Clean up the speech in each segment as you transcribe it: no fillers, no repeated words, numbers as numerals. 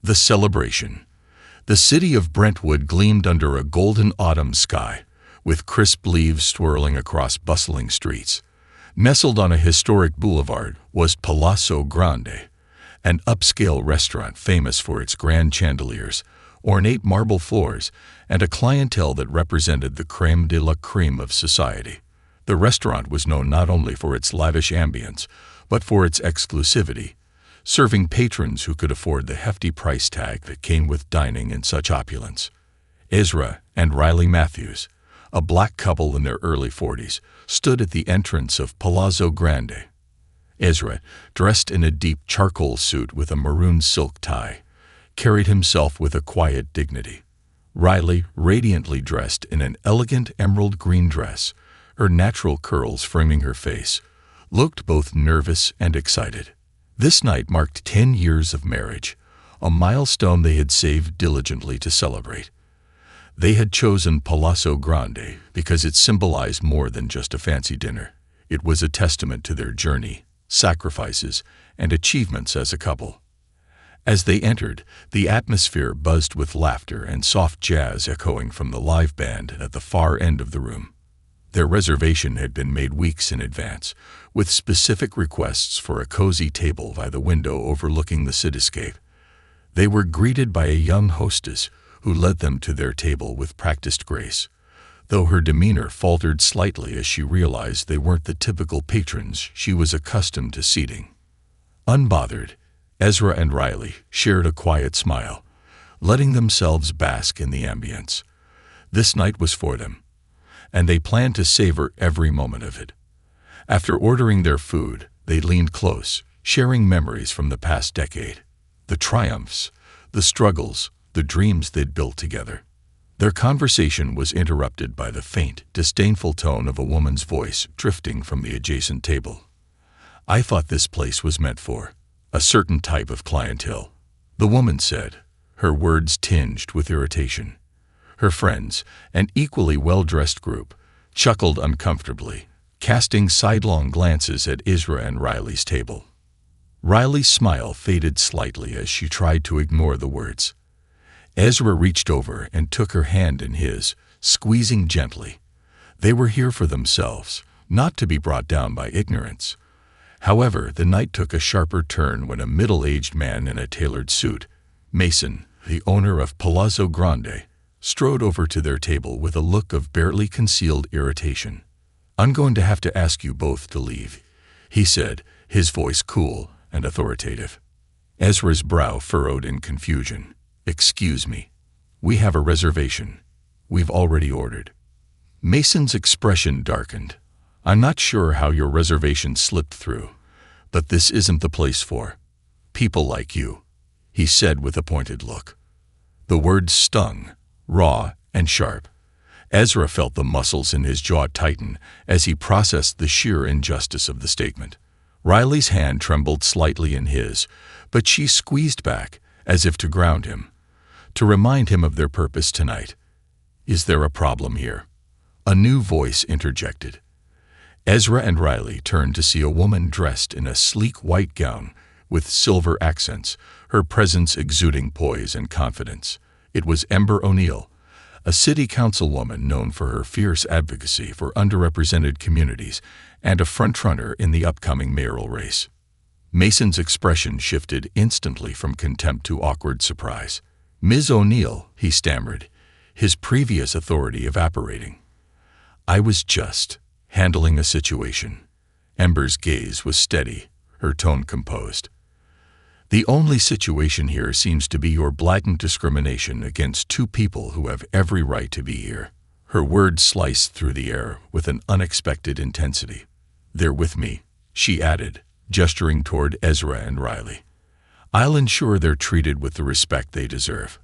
The celebration. The city of Brentwood gleamed under a golden autumn sky, with crisp leaves swirling across bustling streets. Nestled on a historic boulevard was Palazzo Grande, an upscale restaurant famous for its grand chandeliers, ornate marble floors, and a clientele that represented the crème de la crème of society. The restaurant was known not only for its lavish ambience, but for its exclusivity, serving patrons who could afford the hefty price tag that came with dining in such opulence. Ezra and Riley Matthews, a black couple in their early 40s, stood at the entrance of Palazzo Grande. Ezra, dressed in a deep charcoal suit with a maroon silk tie, carried himself with a quiet dignity. Riley, radiantly dressed in an elegant emerald green dress, her natural curls framing her face, looked both nervous and excited. This night marked 10 years of marriage, a milestone they had saved diligently to celebrate. They had chosen Palazzo Grande because it symbolized more than just a fancy dinner. It was a testament to their journey, sacrifices, and achievements as a couple. As they entered, the atmosphere buzzed with laughter and soft jazz echoing from the live band at the far end of the room. Their reservation had been made weeks in advance, with specific requests for a cozy table by the window overlooking the cityscape. They were greeted by a young hostess who led them to their table with practiced grace, though her demeanor faltered slightly as she realized they weren't the typical patrons she was accustomed to seating. Unbothered, Ezra and Riley shared a quiet smile, letting themselves bask in the ambience. This night was for them, and they planned to savor every moment of it. After ordering their food, they leaned close, sharing memories from the past decade. The triumphs, the struggles, the dreams they'd built together. Their conversation was interrupted by the faint, disdainful tone of a woman's voice drifting from the adjacent table. "I thought this place was meant for a certain type of clientele," the woman said, her words tinged with irritation. Her friends, an equally well-dressed group, chuckled uncomfortably, casting sidelong glances at Ezra and Riley's table. Riley's smile faded slightly as she tried to ignore the words. Ezra reached over and took her hand in his, squeezing gently. They were here for themselves, not to be brought down by ignorance. However, the night took a sharper turn when a middle-aged man in a tailored suit, Mason, the owner of Palazzo Grande, strode over to their table with a look of barely concealed irritation. "I'm going to have to ask you both to leave," he said, his voice cool and authoritative. Ezra's brow furrowed in confusion. "Excuse me. We have a reservation. We've already ordered." Mason's expression darkened. "I'm not sure how your reservation slipped through, but this isn't the place for people like you," he said with a pointed look. The words stung, raw and sharp. Ezra felt the muscles in his jaw tighten as he processed the sheer injustice of the statement. Riley's hand trembled slightly in his, but she squeezed back, as if to ground him, to remind him of their purpose tonight. "Is there a problem here?" A new voice interjected. Ezra and Riley turned to see a woman dressed in a sleek white gown with silver accents, her presence exuding poise and confidence. It was Ember O'Neill, a city councilwoman known for her fierce advocacy for underrepresented communities and a frontrunner in the upcoming mayoral race. Mason's expression shifted instantly from contempt to awkward surprise. "Ms. O'Neill," he stammered, his previous authority evaporating. "I was just handling a situation." Ember's gaze was steady, her tone composed. "The only situation here seems to be your blatant discrimination against two people who have every right to be here." Her words sliced through the air with an unexpected intensity. "They're with me," she added, gesturing toward Ezra and Riley. "I'll ensure they're treated with the respect they deserve."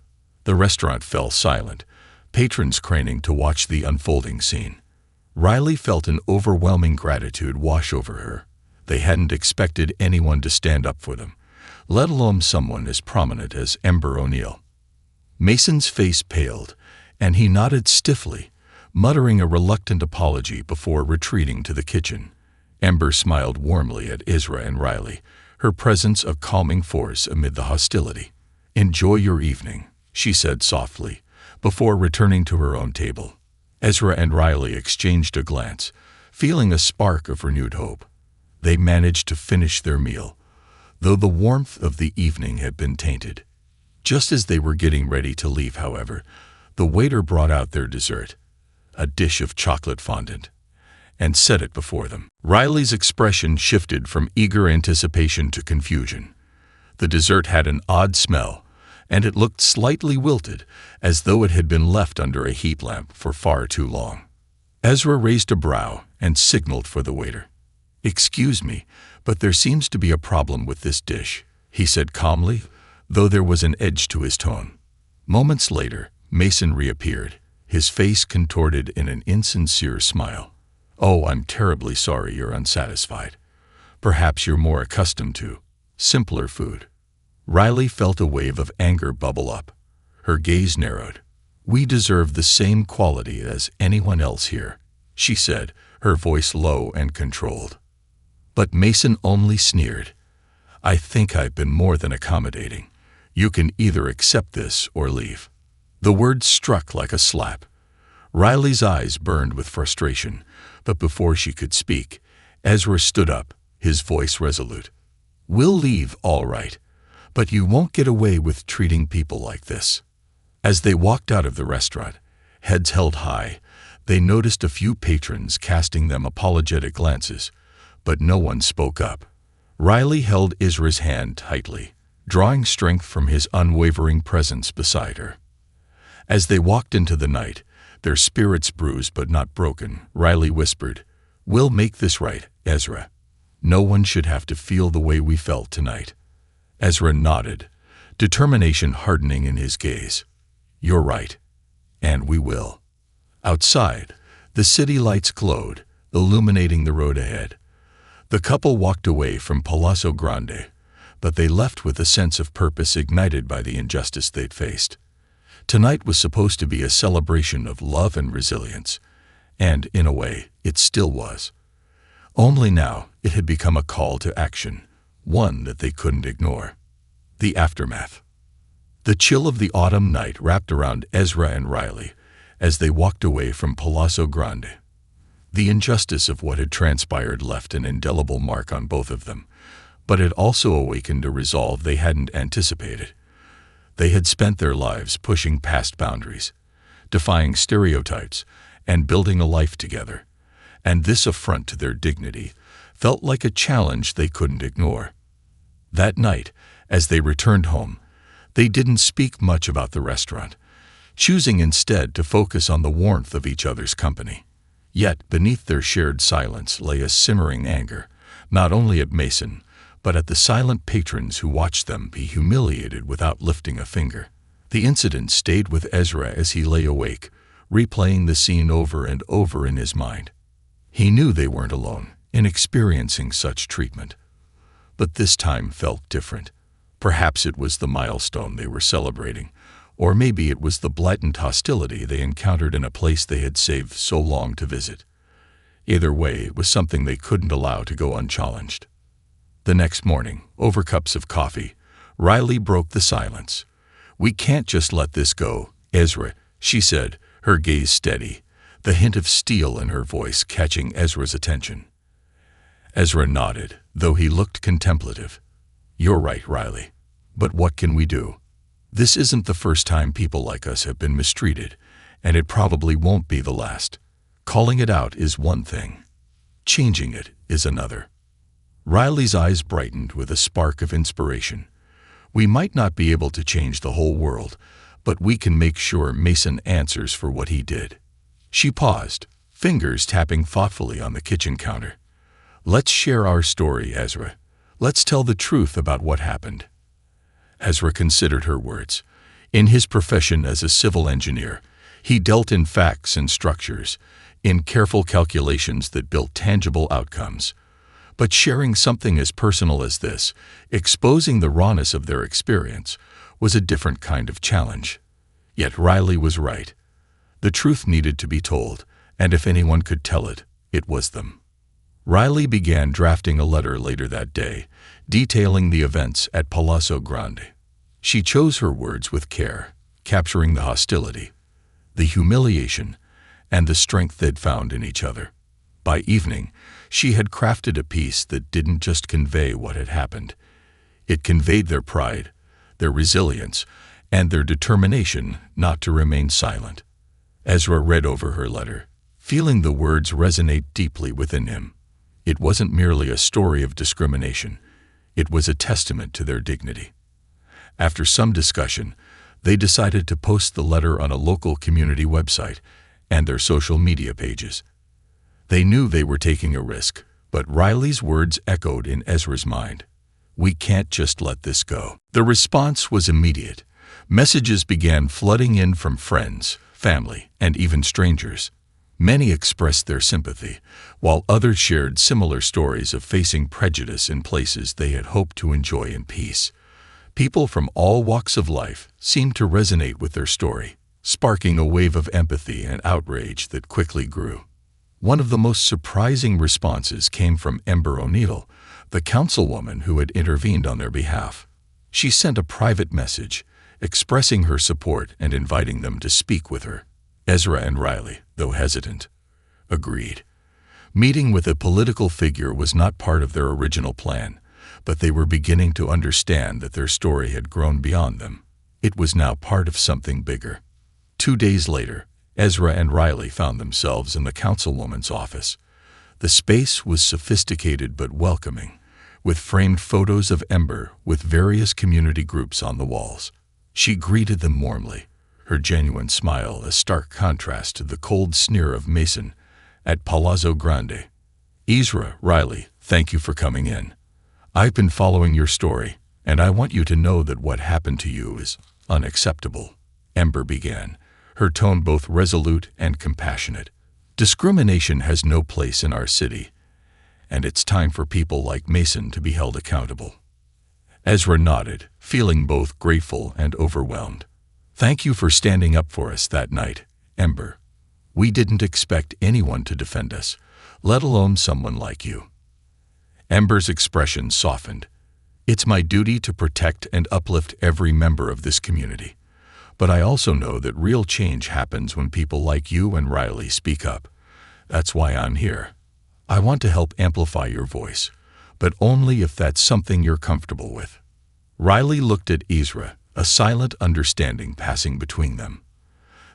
The restaurant fell silent, patrons craning to watch the unfolding scene. Riley felt an overwhelming gratitude wash over her. They hadn't expected anyone to stand up for them, let alone someone as prominent as Ember O'Neill. Mason's face paled, and he nodded stiffly, muttering a reluctant apology before retreating to the kitchen. Ember smiled warmly at Ezra and Riley, her presence a calming force amid the hostility. "Enjoy your evening," she said softly, before returning to her own table. Ezra and Riley exchanged a glance, feeling a spark of renewed hope. They managed to finish their meal, though the warmth of the evening had been tainted. Just as they were getting ready to leave, however, the waiter brought out their dessert, a dish of chocolate fondant, and set it before them. Riley's expression shifted from eager anticipation to confusion. The dessert had an odd smell, and it looked slightly wilted, as though it had been left under a heat lamp for far too long. Ezra raised a brow and signaled for the waiter. "Excuse me, but there seems to be a problem with this dish," he said calmly, though there was an edge to his tone. Moments later, Mason reappeared, his face contorted in an insincere smile. "Oh, I'm terribly sorry you're unsatisfied. Perhaps you're more accustomed to simpler food." Riley felt a wave of anger bubble up. Her gaze narrowed. "We deserve the same quality as anyone else here," she said, her voice low and controlled. But Mason only sneered. "I think I've been more than accommodating. You can either accept this or leave." The words struck like a slap. Riley's eyes burned with frustration, but before she could speak, Ezra stood up, his voice resolute. "We'll leave, all right, but you won't get away with treating people like this." As they walked out of the restaurant, heads held high, they noticed a few patrons casting them apologetic glances, but no one spoke up. Riley held Ezra's hand tightly, drawing strength from his unwavering presence beside her. As they walked into the night, their spirits bruised but not broken, Riley whispered, "We'll make this right, Ezra. No one should have to feel the way we felt tonight." Ezra nodded, determination hardening in his gaze. "You're right, and we will." Outside, the city lights glowed, illuminating the road ahead. The couple walked away from Palazzo Grande, but they left with a sense of purpose ignited by the injustice they'd faced. Tonight was supposed to be a celebration of love and resilience, and, in a way, it still was. Only now it had become a call to action, one that they couldn't ignore. The aftermath. The chill of the autumn night wrapped around Ezra and Riley as they walked away from Palazzo Grande. The injustice of what had transpired left an indelible mark on both of them, but it also awakened a resolve they hadn't anticipated. They had spent their lives pushing past boundaries, defying stereotypes, and building a life together, and this affront to their dignity felt like a challenge they couldn't ignore. That night, as they returned home, they didn't speak much about the restaurant, choosing instead to focus on the warmth of each other's company. Yet beneath their shared silence lay a simmering anger, not only at Mason, but at the silent patrons who watched them be humiliated without lifting a finger. The incident stayed with Ezra as he lay awake, replaying the scene over and over in his mind. He knew they weren't alone in experiencing such treatment. But this time felt different. Perhaps it was the milestone they were celebrating, or maybe it was the blatant hostility they encountered in a place they had saved so long to visit. Either way, it was something they couldn't allow to go unchallenged. The next morning, over cups of coffee, Riley broke the silence. "We can't just let this go, Ezra," she said, her gaze steady, the hint of steel in her voice catching Ezra's attention. Ezra nodded, though he looked contemplative. "You're right, Riley. But what can we do? This isn't the first time people like us have been mistreated, and it probably won't be the last. Calling it out is one thing. Changing it is another." Riley's eyes brightened with a spark of inspiration. "We might not be able to change the whole world, but we can make sure Mason answers for what he did." She paused, fingers tapping thoughtfully on the kitchen counter. "Let's share our story, Ezra. Let's tell the truth about what happened." Ezra considered her words. In his profession as a civil engineer, he dealt in facts and structures, in careful calculations that built tangible outcomes. But sharing something as personal as this, exposing the rawness of their experience, was a different kind of challenge. Yet Riley was right. The truth needed to be told, and if anyone could tell it, it was them. Riley began drafting a letter later that day, detailing the events at Palazzo Grande. She chose her words with care, capturing the hostility, the humiliation, and the strength they'd found in each other. By evening, she had crafted a piece that didn't just convey what had happened. It conveyed their pride, their resilience, and their determination not to remain silent. Ezra read over her letter, feeling the words resonate deeply within him. It wasn't merely a story of discrimination. It was a testament to their dignity. After some discussion, they decided to post the letter on a local community website and their social media pages. They knew they were taking a risk, but Riley's words echoed in Ezra's mind. "We can't just let this go." The response was immediate. Messages began flooding in from friends, family, and even strangers. Many expressed their sympathy, while others shared similar stories of facing prejudice in places they had hoped to enjoy in peace. People from all walks of life seemed to resonate with their story, sparking a wave of empathy and outrage that quickly grew. One of the most surprising responses came from Ember O'Neill, the councilwoman who had intervened on their behalf. She sent a private message, expressing her support and inviting them to speak with her. Ezra and Riley, though hesitant, agreed. Meeting with a political figure was not part of their original plan, but they were beginning to understand that their story had grown beyond them. It was now part of something bigger. 2 days later, Ezra and Riley found themselves in the councilwoman's office. The space was sophisticated but welcoming, with framed photos of Ember with various community groups on the walls. She greeted them warmly, her genuine smile a stark contrast to the cold sneer of Mason at Palazzo Grande. "Ezra, Riley, thank you for coming in. I've been following your story, and I want you to know that what happened to you is unacceptable," Ember began, her tone both resolute and compassionate. "Discrimination has no place in our city, and it's time for people like Mason to be held accountable." Ezra nodded, feeling both grateful and overwhelmed. "Thank you for standing up for us that night, Ember. We didn't expect anyone to defend us, let alone someone like you." Ember's expression softened. "It's my duty to protect and uplift every member of this community. But I also know that real change happens when people like you and Riley speak up. That's why I'm here. I want to help amplify your voice, but only if that's something you're comfortable with." Riley looked at Ezra, a silent understanding passing between them.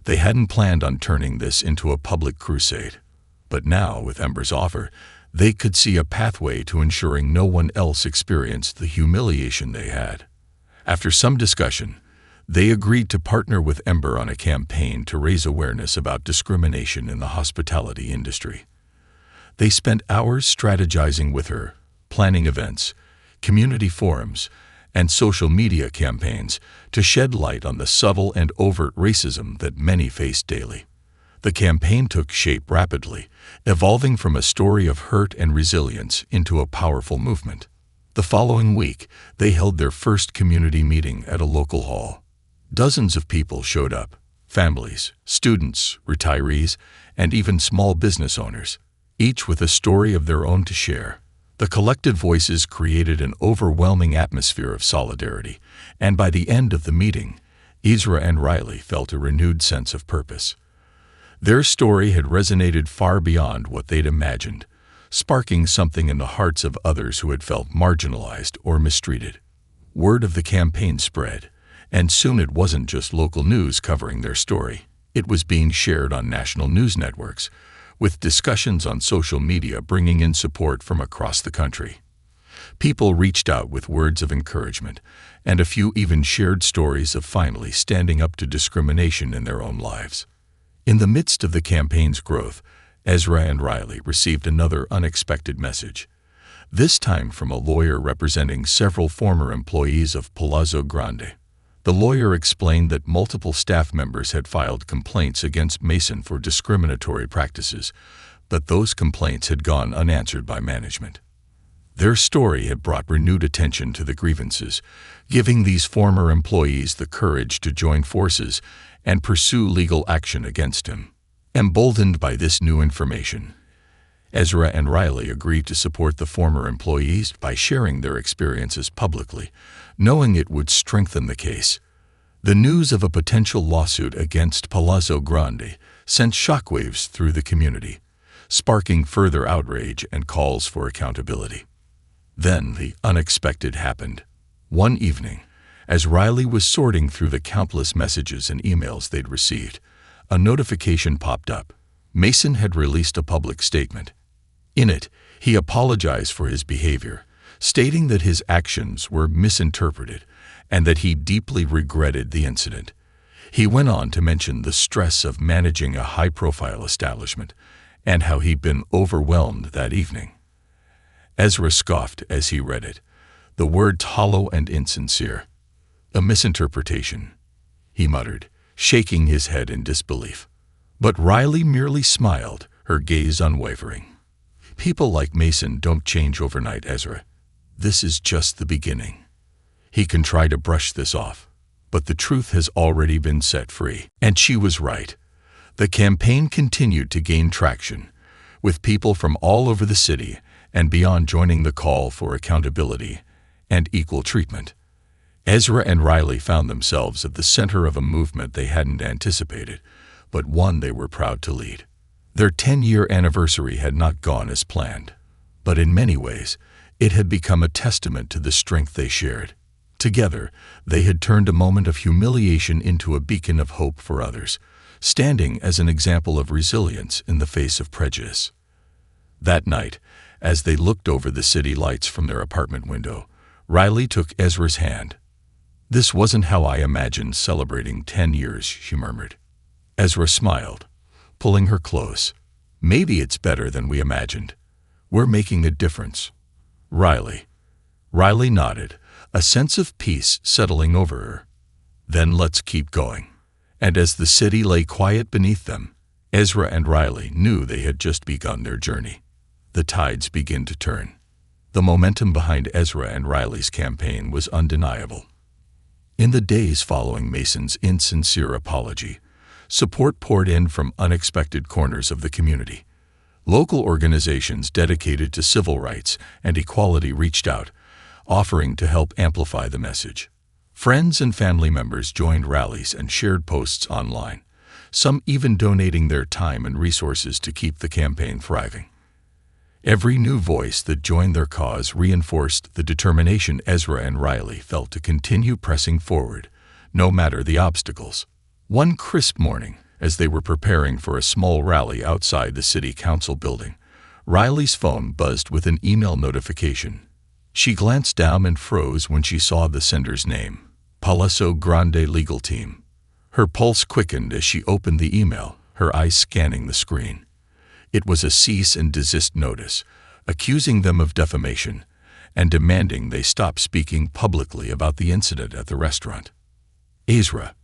They hadn't planned on turning this into a public crusade, but now, with Ember's offer, they could see a pathway to ensuring no one else experienced the humiliation they had. After some discussion, they agreed to partner with Ember on a campaign to raise awareness about discrimination in the hospitality industry. They spent hours strategizing with her, planning events, community forums, and social media campaigns to shed light on the subtle and overt racism that many face daily. The campaign took shape rapidly, evolving from a story of hurt and resilience into a powerful movement. The following week, they held their first community meeting at a local hall. Dozens of people showed up: families, students, retirees, and even small business owners, each with a story of their own to share. The collective voices created an overwhelming atmosphere of solidarity, and by the end of the meeting, Ezra and Riley felt a renewed sense of purpose. Their story had resonated far beyond what they'd imagined, sparking something in the hearts of others who had felt marginalized or mistreated. Word of the campaign spread, and soon it wasn't just local news covering their story. It was being shared on national news networks, with discussions on social media bringing in support from across the country. People reached out with words of encouragement, and a few even shared stories of finally standing up to discrimination in their own lives. In the midst of the campaign's growth, Ezra and Riley received another unexpected message, this time from a lawyer representing several former employees of Palazzo Grande. The lawyer explained that multiple staff members had filed complaints against Mason for discriminatory practices, but those complaints had gone unanswered by management. Their story had brought renewed attention to the grievances, giving these former employees the courage to join forces and pursue legal action against him. Emboldened by this new information, Ezra and Riley agreed to support the former employees by sharing their experiences publicly, knowing it would strengthen the case. The news of a potential lawsuit against Palazzo Grande sent shockwaves through the community, sparking further outrage and calls for accountability. Then the unexpected happened. One evening, as Riley was sorting through the countless messages and emails they'd received, a notification popped up. Mason had released a public statement. In it, he apologized for his behavior, stating that his actions were misinterpreted and that he deeply regretted the incident. He went on to mention the stress of managing a high-profile establishment and how he'd been overwhelmed that evening. Ezra scoffed as he read it, the words hollow and insincere. "A misinterpretation," he muttered, shaking his head in disbelief. But Riley merely smiled, her gaze unwavering. "People like Mason don't change overnight, Ezra. This is just the beginning." He can try to brush this off, but the truth has already been set free. And she was right. The campaign continued to gain traction, with people from all over the city and beyond joining the call for accountability and equal treatment. Ezra and Riley found themselves at the center of a movement they hadn't anticipated, but one they were proud to lead. Their 10-year anniversary had not gone as planned, but in many ways, it had become a testament to the strength they shared. Together, they had turned a moment of humiliation into a beacon of hope for others, standing as an example of resilience in the face of prejudice. That night, as they looked over the city lights from their apartment window, Riley took Ezra's hand. "This wasn't how I imagined celebrating 10 years, she murmured. Ezra smiled, pulling her close. "Maybe it's better than we imagined. We're making a difference." Riley nodded, a sense of peace settling over her. "Then let's keep going." And as the city lay quiet beneath them, Ezra and Riley knew they had just begun their journey. The tides began to turn. The momentum behind Ezra and Riley's campaign was undeniable. In the days following Mason's insincere apology, support poured in from unexpected corners of the community. Local organizations dedicated to civil rights and equality reached out, offering to help amplify the message. Friends and family members joined rallies and shared posts online, some even donating their time and resources to keep the campaign thriving. Every new voice that joined their cause reinforced the determination Ezra and Riley felt to continue pressing forward, no matter the obstacles. One crisp morning, as they were preparing for a small rally outside the city council building, Riley's phone buzzed with an email notification. She glanced down and froze when she saw the sender's name, Palazzo Grande Legal Team. Her pulse quickened as she opened the email, her eyes scanning the screen. It was a cease and desist notice, accusing them of defamation and demanding they stop speaking publicly about the incident at the restaurant. "Ezra,"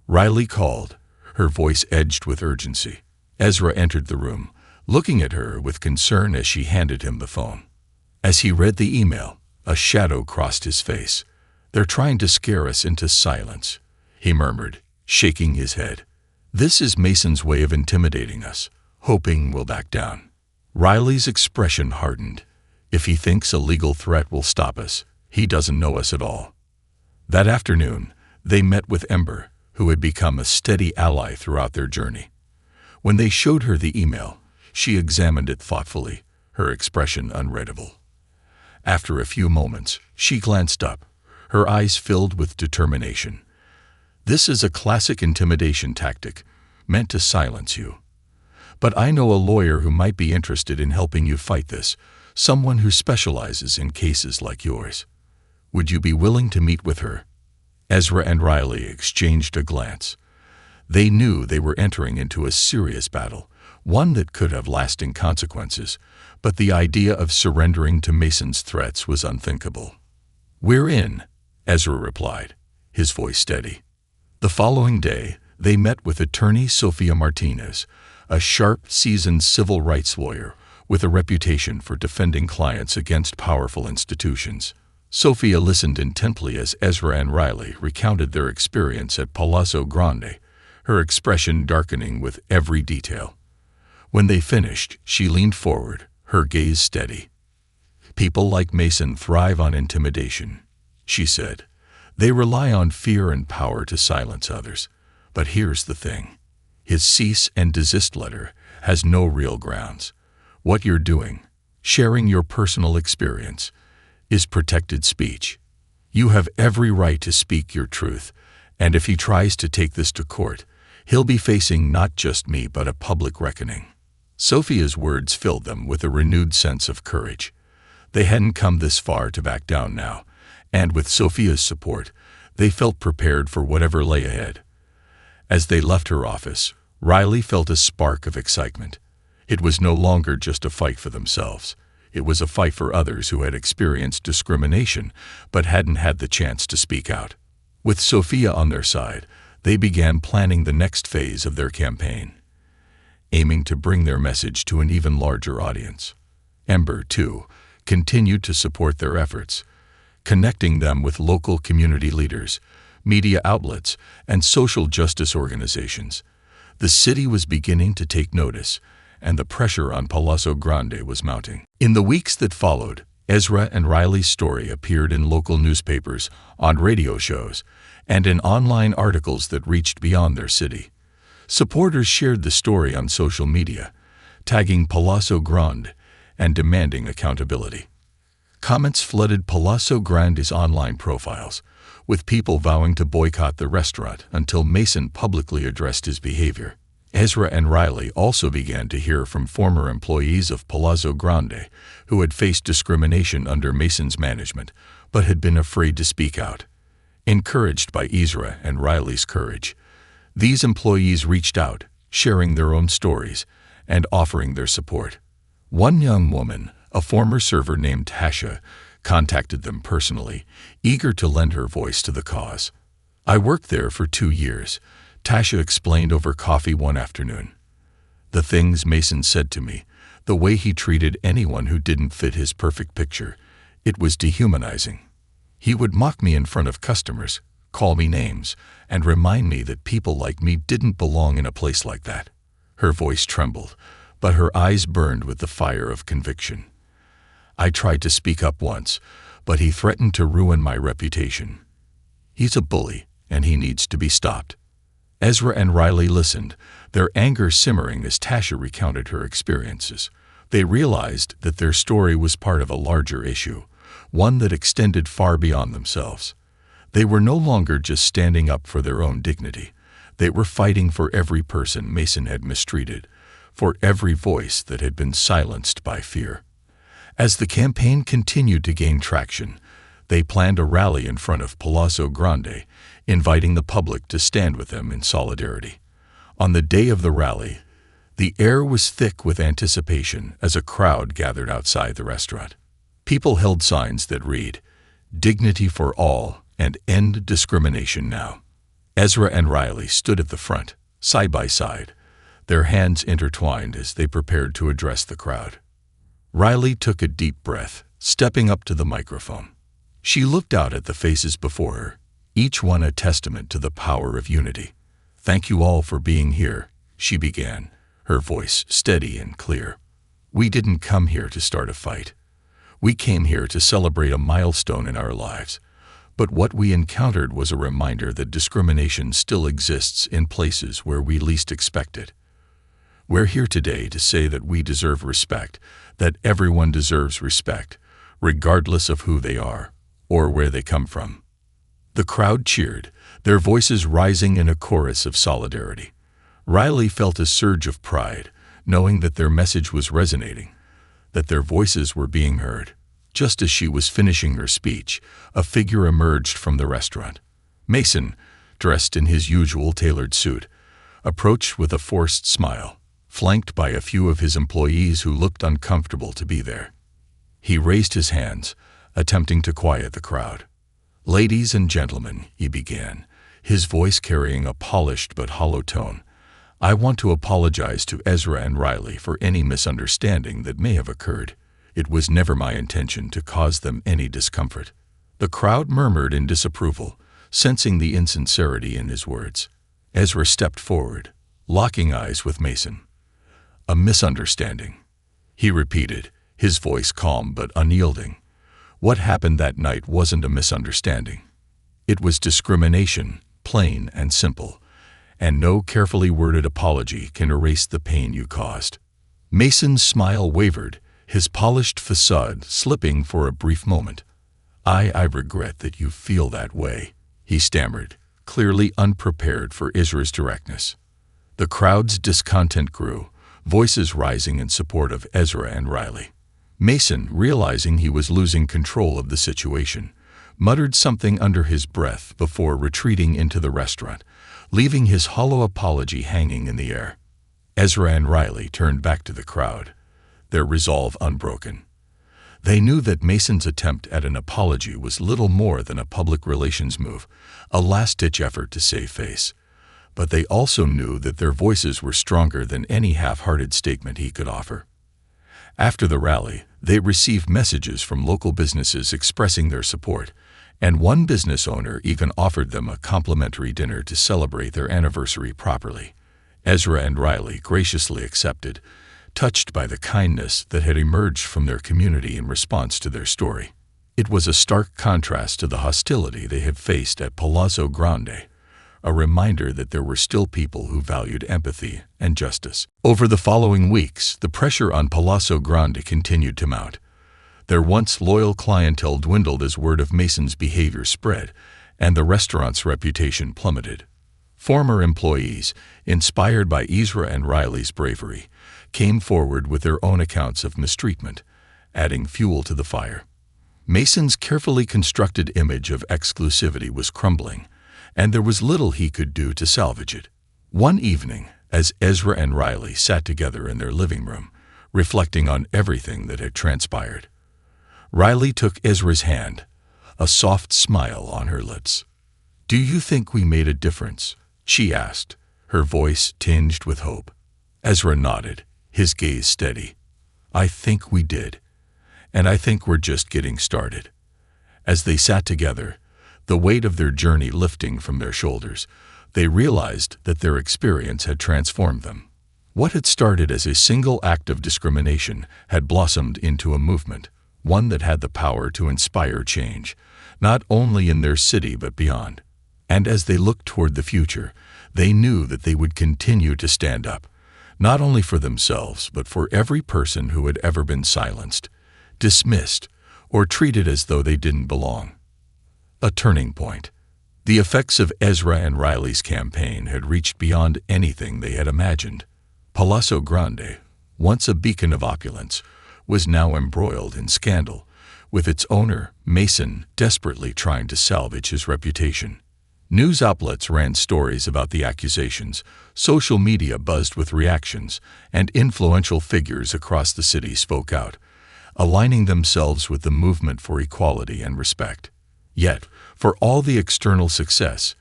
Riley called, her voice edged with urgency. Ezra entered the room, looking at her with concern as she handed him the phone. As he read the email, a shadow crossed his face. "They're trying to scare us into silence," he murmured, shaking his head. "This is Mason's way of intimidating us, hoping we'll back down." Riley's expression hardened. "If he thinks a legal threat will stop us, he doesn't know us at all." That afternoon, they met with Ember, who had become a steady ally throughout their journey. When they showed her the email, she examined it thoughtfully, her expression unreadable. After a few moments, she glanced up, her eyes filled with determination. "This is a classic intimidation tactic, meant to silence you. But I know a lawyer who might be interested in helping you fight this, someone who specializes in cases like yours. Would you be willing to meet with her?" Ezra and Riley exchanged a glance. They knew they were entering into a serious battle, one that could have lasting consequences, but the idea of surrendering to Mason's threats was unthinkable. "We're in," Ezra replied, his voice steady. The following day, they met with attorney Sofia Martinez, a sharp, seasoned civil rights lawyer with a reputation for defending clients against powerful institutions. Sofia listened intently as Ezra and Riley recounted their experience at Palazzo Grande, her expression darkening with every detail. When they finished, she leaned forward, her gaze steady. "People like Mason thrive on intimidation," she said, They rely on fear and power to silence others. But here's the thing. His cease and desist letter has no real grounds. What you're doing, sharing your personal experience, is protected speech. You have every right to speak your truth, and if he tries to take this to court, he'll be facing not just me but a public reckoning. Sophia's words filled them with a renewed sense of courage. They hadn't come this far to back down now, and with Sophia's support, they felt prepared for whatever lay ahead. As they left her office, Riley felt a spark of excitement. It was no longer just a fight for themselves. It was a fight for others who had experienced discrimination but hadn't had the chance to speak out. With Sophia on their side, they began planning the next phase of their campaign, aiming to bring their message to an even larger audience. Ember, too, continued to support their efforts, connecting them with local community leaders, media outlets, and social justice organizations. The city was beginning to take notice, and the pressure on Palazzo Grande was mounting. In the weeks that followed, Ezra and Riley's story appeared in local newspapers, on radio shows, and in online articles that reached beyond their city. Supporters shared the story on social media, tagging Palazzo Grande and demanding accountability. Comments flooded Palazzo Grande's online profiles, with people vowing to boycott the restaurant until Mason publicly addressed his behavior. Ezra and Riley also began to hear from former employees of Palazzo Grande who had faced discrimination under Mason's management but had been afraid to speak out. Encouraged by Ezra and Riley's courage, these employees reached out, sharing their own stories and offering their support. One young woman, a former server named Tasha, contacted them personally, eager to lend her voice to the cause. "I worked there for 2 years," Tasha explained over coffee one afternoon. "The things Mason said to me, the way he treated anyone who didn't fit his perfect picture, it was dehumanizing. He would mock me in front of customers, call me names, and remind me that people like me didn't belong in a place like that." Her voice trembled, but her eyes burned with the fire of conviction. "I tried to speak up once, but he threatened to ruin my reputation. He's a bully, and he needs to be stopped." Ezra and Riley listened, their anger simmering as Tasha recounted her experiences. They realized that their story was part of a larger issue, one that extended far beyond themselves. They were no longer just standing up for their own dignity. They were fighting for every person Mason had mistreated, for every voice that had been silenced by fear. As the campaign continued to gain traction, they planned a rally in front of Palazzo Grande, inviting the public to stand with them in solidarity. On the day of the rally, the air was thick with anticipation as a crowd gathered outside the restaurant. People held signs that read, "Dignity for all" and "End discrimination now." Ezra and Riley stood at the front, side by side, their hands intertwined as they prepared to address the crowd. Riley took a deep breath, stepping up to the microphone. She looked out at the faces before her, each one a testament to the power of unity. "Thank you all for being here," she began, her voice steady and clear. "We didn't come here to start a fight. We came here to celebrate a milestone in our lives. But what we encountered was a reminder that discrimination still exists in places where we least expect it. We're here today to say that we deserve respect, that everyone deserves respect, regardless of who they are or where they come from." The crowd cheered, their voices rising in a chorus of solidarity. Riley felt a surge of pride, knowing that their message was resonating, that their voices were being heard. Just as she was finishing her speech, a figure emerged from the restaurant. Mason, dressed in his usual tailored suit, approached with a forced smile, flanked by a few of his employees who looked uncomfortable to be there. He raised his hands, attempting to quiet the crowd. "Ladies and gentlemen," he began, his voice carrying a polished but hollow tone, "I want to apologize to Ezra and Riley for any misunderstanding that may have occurred. It was never my intention to cause them any discomfort." The crowd murmured in disapproval, sensing the insincerity in his words. Ezra stepped forward, locking eyes with Mason. "A misunderstanding," he repeated, his voice calm but unyielding. "What happened that night wasn't a misunderstanding. It was discrimination, plain and simple, and no carefully worded apology can erase the pain you caused. Mason's smile wavered, his polished facade slipping for a brief moment. I regret that you feel that way," he stammered, clearly unprepared for Ezra's directness. The crowd's discontent grew, voices rising in support of Ezra and Riley. Mason, realizing he was losing control of the situation, muttered something under his breath before retreating into the restaurant, leaving his hollow apology hanging in the air. Ezra and Riley turned back to the crowd, their resolve unbroken. They knew that Mason's attempt at an apology was little more than a public relations move, a last-ditch effort to save face. But they also knew that their voices were stronger than any half-hearted statement he could offer. After the rally, they received messages from local businesses expressing their support, and one business owner even offered them a complimentary dinner to celebrate their anniversary properly. Ezra and Riley graciously accepted, touched by the kindness that had emerged from their community in response to their story. It was a stark contrast to the hostility they had faced at Palazzo Grande, a reminder that there were still people who valued empathy and justice. Over the following weeks, the pressure on Palazzo Grande continued to mount. Their once loyal clientele dwindled as word of Mason's behavior spread, and the restaurant's reputation plummeted. Former employees, inspired by Ezra and Riley's bravery, came forward with their own accounts of mistreatment, adding fuel to the fire. Mason's carefully constructed image of exclusivity was crumbling, and there was little he could do to salvage it. One evening, as Ezra and Riley sat together in their living room, reflecting on everything that had transpired, Riley took Ezra's hand, a soft smile on her lips. "Do you think we made a difference?" she asked, her voice tinged with hope. Ezra nodded, his gaze steady. "I think we did, and I think we're just getting started." As they sat together, the weight of their journey lifting from their shoulders, they realized that their experience had transformed them. What had started as a single act of discrimination had blossomed into a movement, one that had the power to inspire change, not only in their city but beyond. And as they looked toward the future, they knew that they would continue to stand up, not only for themselves but for every person who had ever been silenced, dismissed, or treated as though they didn't belong. A turning point. The effects of Ezra and Riley's campaign had reached beyond anything they had imagined. Palazzo Grande, once a beacon of opulence, was now embroiled in scandal, with its owner, Mason, desperately trying to salvage his reputation. News outlets ran stories about the accusations, social media buzzed with reactions, and influential figures across the city spoke out, aligning themselves with the movement for equality and respect. Yet, for all the external success,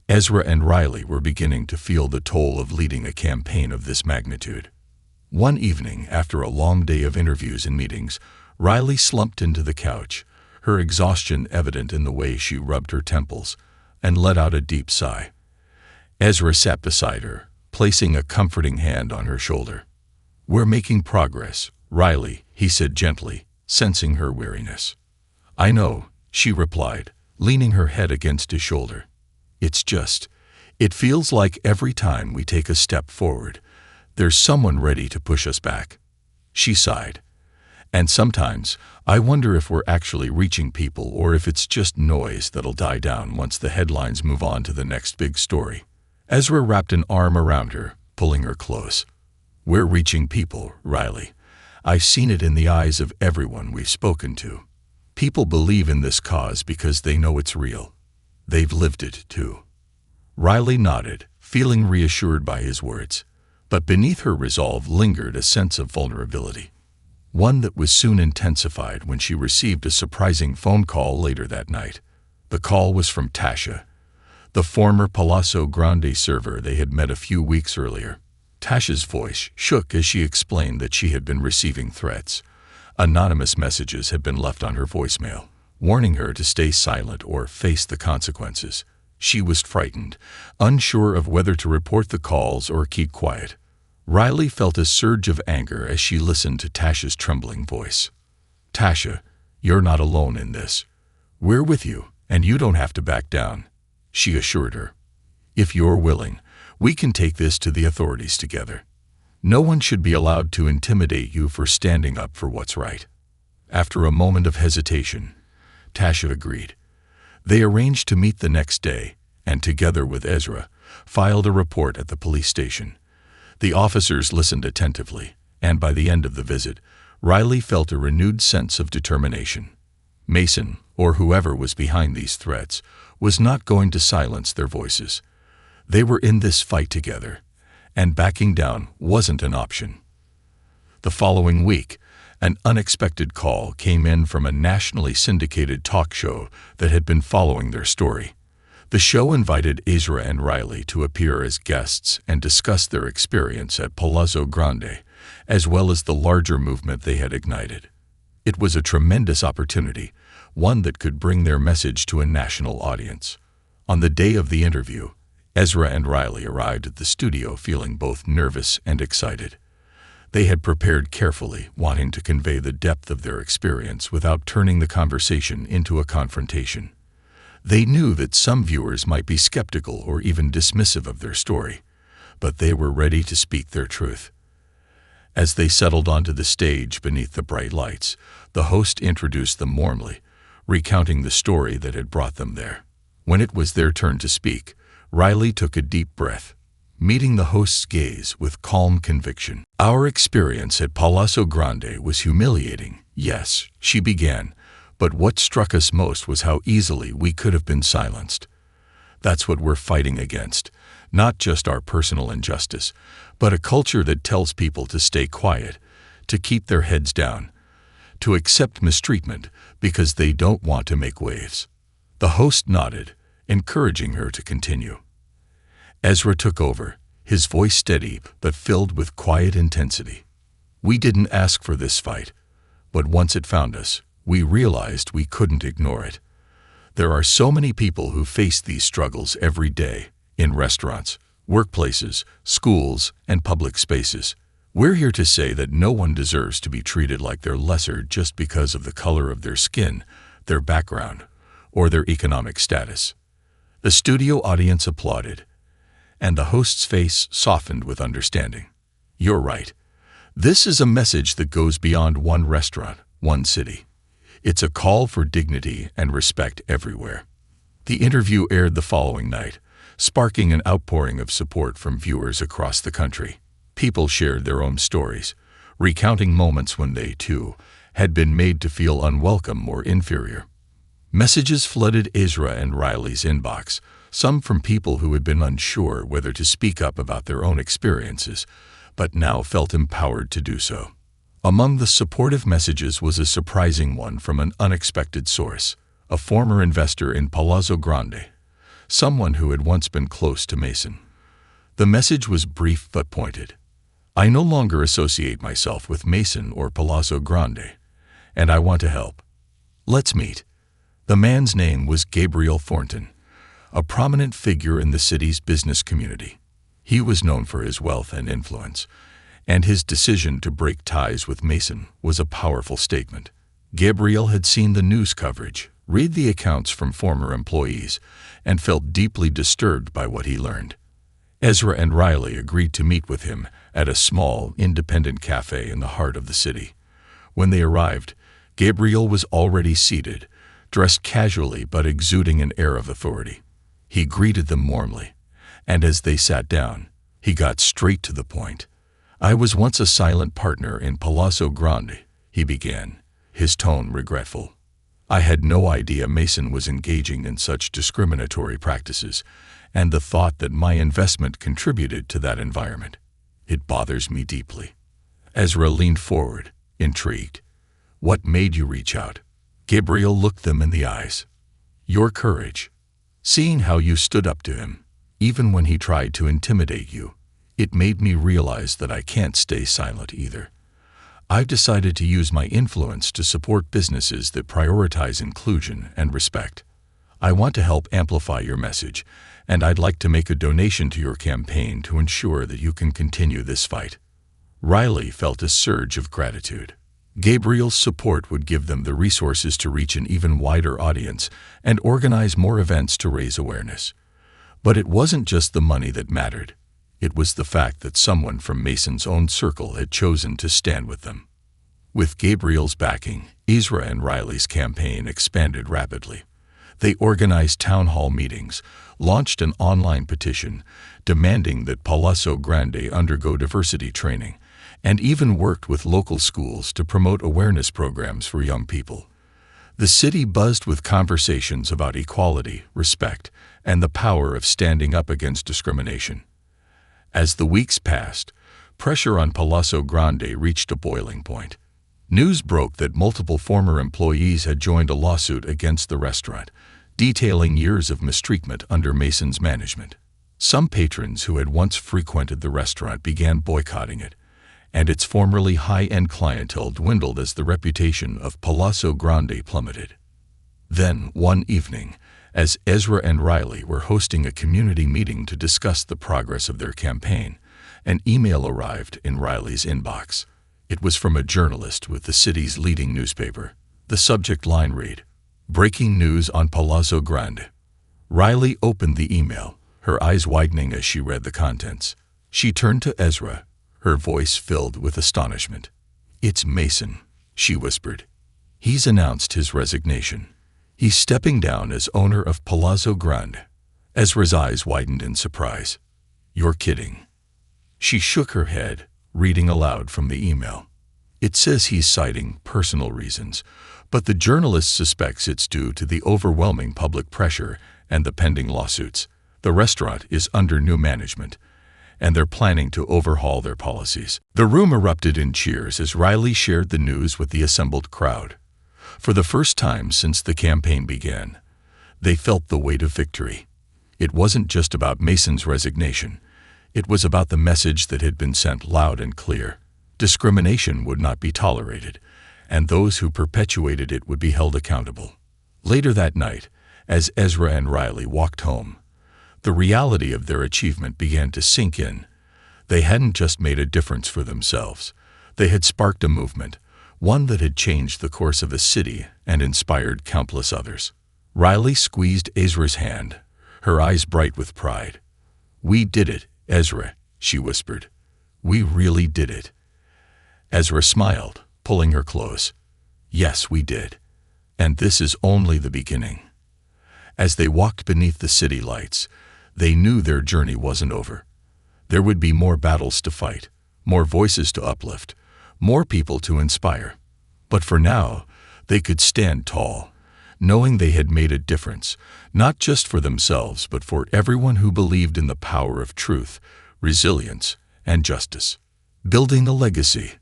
Ezra and Riley were beginning to feel the toll of leading a campaign of this magnitude. One evening, after a long day of interviews and meetings, Riley slumped into the couch, her exhaustion evident in the way she rubbed her temples, and let out a deep sigh. Ezra sat beside her, placing a comforting hand on her shoulder. "We're making progress, Riley," he said gently, sensing her weariness. "I know," she replied, leaning her head against his shoulder. It feels like every time we take a step forward, there's someone ready to push us back." She sighed. "And sometimes I wonder if we're actually reaching people or if it's just noise that'll die down once the headlines move on to the next big story." Ezra wrapped an arm around her, pulling her close. "We're reaching people, Riley. I've seen it in the eyes of everyone we've spoken to. People believe in this cause because they know it's real. They've lived it, too." Riley nodded, feeling reassured by his words. But beneath her resolve lingered a sense of vulnerability, one that was soon intensified when she received a surprising phone call later that night. The call was from Tasha, the former Palazzo Grande server they had met a few weeks earlier. Tasha's voice shook as she explained that she had been receiving threats. Anonymous messages had been left on her voicemail, warning her to stay silent or face the consequences. She was frightened, unsure of whether to report the calls or keep quiet. Riley felt a surge of anger as she listened to Tasha's trembling voice. "Tasha, you're not alone in this. We're with you," "And you don't have to back down," she assured her. "If you're willing, we can take this to the authorities together. No one should be allowed to intimidate you for standing up for what's right." After a moment of hesitation, Tasha agreed. They arranged to meet the next day, and together with Ezra, filed a report at the police station. The officers listened attentively, and by the end of the visit, Riley felt a renewed sense of determination. Mason, or whoever was behind these threats, was not going to silence their voices. They were in this fight together, and backing down wasn't an option. The following week, an unexpected call came in from a nationally syndicated talk show that had been following their story. The show invited Ezra and Riley to appear as guests and discuss their experience at Palazzo Grande, as well as the larger movement they had ignited. It was a tremendous opportunity, one that could bring their message to a national audience. On the day of the interview, Ezra and Riley arrived at the studio feeling both nervous and excited. They had prepared carefully, wanting to convey the depth of their experience without turning the conversation into a confrontation. They knew that some viewers might be skeptical or even dismissive of their story, but they were ready to speak their truth. As they settled onto the stage beneath the bright lights, the host introduced them warmly, recounting the story that had brought them there. When it was their turn to speak, Riley took a deep breath, meeting the host's gaze with calm conviction. "Our experience at Palazzo Grande was humiliating, yes," she began, "but what struck us most was how easily we could have been silenced. That's what we're fighting against, not just our personal injustice, but a culture that tells people to stay quiet, to keep their heads down, to accept mistreatment because they don't want to make waves." The host nodded, encouraging her to continue. Ezra took over, his voice steady but filled with quiet intensity. "We didn't ask for this fight, but once it found us, we realized we couldn't ignore it. There are so many people who face these struggles every day, in restaurants, workplaces, schools, and public spaces. We're here to say that no one deserves to be treated like they're lesser just because of the color of their skin, their background, or their economic status." The studio audience applauded, and the host's face softened with understanding. "You're right. This is a message that goes beyond one restaurant, one city. It's a call for dignity and respect everywhere." The interview aired the following night, sparking an outpouring of support from viewers across the country. People shared their own stories, recounting moments when they, too, had been made to feel unwelcome or inferior. Messages flooded Ezra and Riley's inbox, some from people who had been unsure whether to speak up about their own experiences, but now felt empowered to do so. Among the supportive messages was a surprising one from an unexpected source, a former investor in Palazzo Grande, someone who had once been close to Mason. The message was brief but pointed. "I no longer associate myself with Mason or Palazzo Grande, and I want to help. Let's meet." The man's name was Gabriel Thornton, a prominent figure in the city's business community. He was known for his wealth and influence, and his decision to break ties with Mason was a powerful statement. Gabriel had seen the news coverage, read the accounts from former employees, and felt deeply disturbed by what he learned. Ezra and Riley agreed to meet with him at a small, independent cafe in the heart of the city. When they arrived, Gabriel was already seated, dressed casually but exuding an air of authority. He greeted them warmly, and as they sat down, he got straight to the point. "I was once a silent partner in Palazzo Grande," he began, his tone regretful. "I had no idea Mason was engaging in such discriminatory practices, and the thought that my investment contributed to that environment. It bothers me deeply." Ezra leaned forward, intrigued. "What made you reach out?" Gabriel looked them in the eyes. "Your courage. Seeing how you stood up to him, even when he tried to intimidate you, it made me realize that I can't stay silent either. I've decided to use my influence to support businesses that prioritize inclusion and respect. I want to help amplify your message, and I'd like to make a donation to your campaign to ensure that you can continue this fight." Riley felt a surge of gratitude. Gabriel's support would give them the resources to reach an even wider audience and organize more events to raise awareness. But it wasn't just the money that mattered. It was the fact that someone from Mason's own circle had chosen to stand with them. With Gabriel's backing, Ezra and Riley's campaign expanded rapidly. They organized town hall meetings, launched an online petition demanding that Palazzo Grande undergo diversity training, and even worked with local schools to promote awareness programs for young people. The city buzzed with conversations about equality, respect, and the power of standing up against discrimination. As the weeks passed, pressure on Palazzo Grande reached a boiling point. News broke that multiple former employees had joined a lawsuit against the restaurant, detailing years of mistreatment under Mason's management. Some patrons who had once frequented the restaurant began boycotting it, and its formerly high-end clientele dwindled as the reputation of Palazzo Grande plummeted. Then, one evening, as Ezra and Riley were hosting a community meeting to discuss the progress of their campaign, an email arrived in Riley's inbox. It was from a journalist with the city's leading newspaper. The subject line read, "Breaking news on Palazzo Grande." Riley opened the email, her eyes widening as she read the contents. She turned to Ezra, her voice filled with astonishment. "It's Mason," she whispered. "He's announced his resignation. He's stepping down as owner of Palazzo Grande." Ezra's eyes widened in surprise. "You're kidding." She shook her head, reading aloud from the email. "It says he's citing personal reasons, but the journalist suspects it's due to the overwhelming public pressure and the pending lawsuits. The restaurant is under new management, and they're planning to overhaul their policies." The room erupted in cheers as Riley shared the news with the assembled crowd. For the first time since the campaign began, they felt the weight of victory. It wasn't just about Mason's resignation. It was about the message that had been sent loud and clear. Discrimination would not be tolerated, and those who perpetuated it would be held accountable. Later that night, as Ezra and Riley walked home, the reality of their achievement began to sink in. They hadn't just made a difference for themselves. They had sparked a movement, one that had changed the course of a city and inspired countless others. Riley squeezed Ezra's hand, her eyes bright with pride. "We did it, Ezra," she whispered. "We really did it." Ezra smiled, pulling her close. "Yes, we did. And this is only the beginning." As they walked beneath the city lights, they knew their journey wasn't over. There would be more battles to fight, more voices to uplift, more people to inspire. But for now, they could stand tall, knowing they had made a difference, not just for themselves, but for everyone who believed in the power of truth, resilience, and justice. Building a legacy.